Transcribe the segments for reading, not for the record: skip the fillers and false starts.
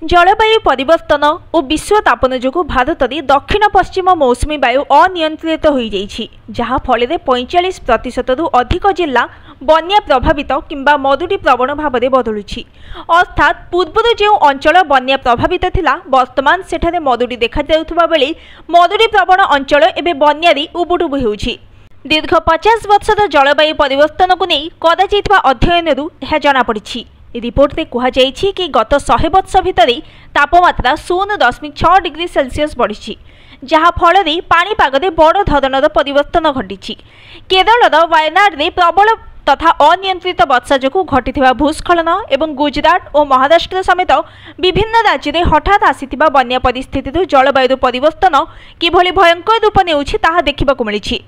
जलवायु परिवर्तन और विश्व तापन जो भारत में दक्षिण पश्चिम मौसुमी वायु अनियंत्रित हो जाइछि, जहा फल 45% रु अधिक जिला बन्या प्रभावित किंबा मरुडी प्रवण भाव में बदलुछि। अर्थात पूर्व जो अंचल बन्या प्रभावित थिला वर्तमान सेठारे मरुडी देखा जाउथबा बेले मरुडी प्रवण अंचल एबे बन्यारी उबुडुबु हेउछि। दीर्घ 50 वर्षर जलवायु परिवर्तन को नहीं कराଯାଇଥିବା अध्ययनरू यह जनापड़ी। रिपोर्ट में कहुଯାଇଛି कि गत 100 वर्ष भितर तापमात्रा 0.6 डिग्री सेल्सियस बढ़ी, जहाँ फल पाणीपाग बड़ धरणर परिवर्तन घटी। केरल वायनाड में प्रबल तथा अनियंत्रित वर्षा जो घटी भूस्खलन एवं गुजरात और महाराष्ट्र समेत विभिन्न राज्य में हठात आसीथिबा बन्या परिस्थिति जलवायु परिवर्तन किभली भयंकर रूप नेउछि ताहा देखिबाकु मिलिछि।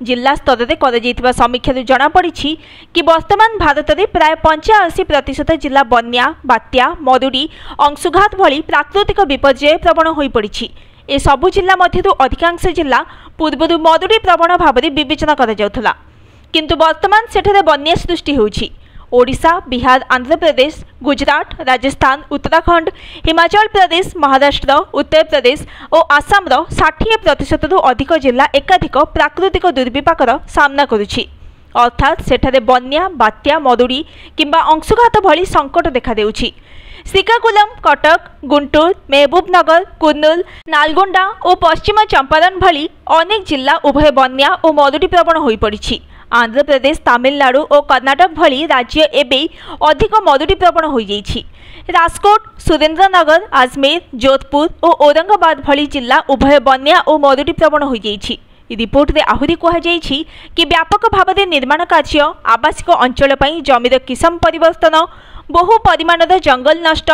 जिला स्तर में कर समीक्षा जनापड़ी कि वर्तमान भारत में प्राय 85% जिला बन्या, बात्या, मरुडी, अंशुघात भली प्राकृतिक विपर्यय प्रवण हो पड़ी। ए सबु जिला मध्यरु अधिकांश जिला पूर्व मरुडी प्रवण भाव में विवेचना करा जाउथला, किंतु वर्तमान सेठारे बन्या सृष्टि होउछि। ओडिशा, बिहार, आंध्र प्रदेश, गुजरात, राजस्थान, उत्तराखंड, हिमाचल प्रदेश, महाराष्ट्र, उत्तर प्रदेश और आसाम 60% रु अधिक जिला एकाधिक प्राकृतिक दुर्विपाकर सामना करुछि। अर्थात सेठारे बन्या, बात्या, मरुडी किंबा अंशुघात भली संकट देखा देउछि। श्रीकाकुलम, कटक, गुंटूर, महबूबनगर, कुर्नूल, नालगोंडा और पश्चिम चंपारण भली अनेक जिला उभय बन्या और मरुडी प्रवण हो पड़ी। आंध्र प्रदेश, तमिलनाडु और कर्नाटक भली राज्य एबे अधिक मरुडी प्रवण हो जाइछि। राजकोट, सुरेंद्रनगर, अजमेर, जोधपुर और औरंगाबाद भली जिला उभय बन्या और मरुडी प्रवण हो जाइछि। रिपोर्ट में आहुरी कहुଯାଇଛି कि व्यापक भाव में निर्माण कार्य, आवासिक अंचल पई जमीर किस्म परिवर्तन, बहु परिमाणर जंगल नष्ट,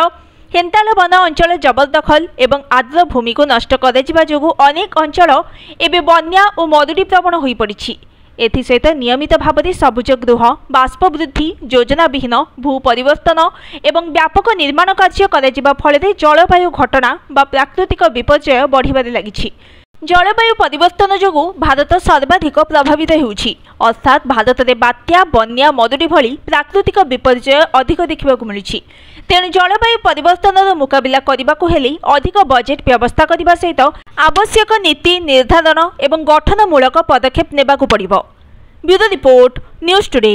हेन्ताल वन अंचल जबरदखल एवं आर्द्र भूमि को नष्ट करा जोगु अनेक अंचल एबे बन्या और मरुडी प्रवण हो पड़ी। एसहित नियमित भाव में सबुज गृह, बाष्प वृद्धि, योजना विहीन भू परिवर्तन एवं व्यापक निर्माण कार्य करा फल जलवायु घटना बा प्राकृतिक विपर्यय बढ़िबारे लागिछि। जलवायु परिवर्तन जोगु भारत सर्वाधिक प्रभावित होउछि। अर्थात भारत में बात्या, बन्या, मरुडी भली प्राकृतिक विपर्यय अधिक देखा मिलुछि। तेणु जलवायु परिवर्तन मुकाबिला करने हेले अधिक बजेट व्यवस्था करने सहित आवश्यक नीति निर्धारण एवं गठनमूलक पदक्षेप नेबाकु पड़िबो। Bureau report, news today.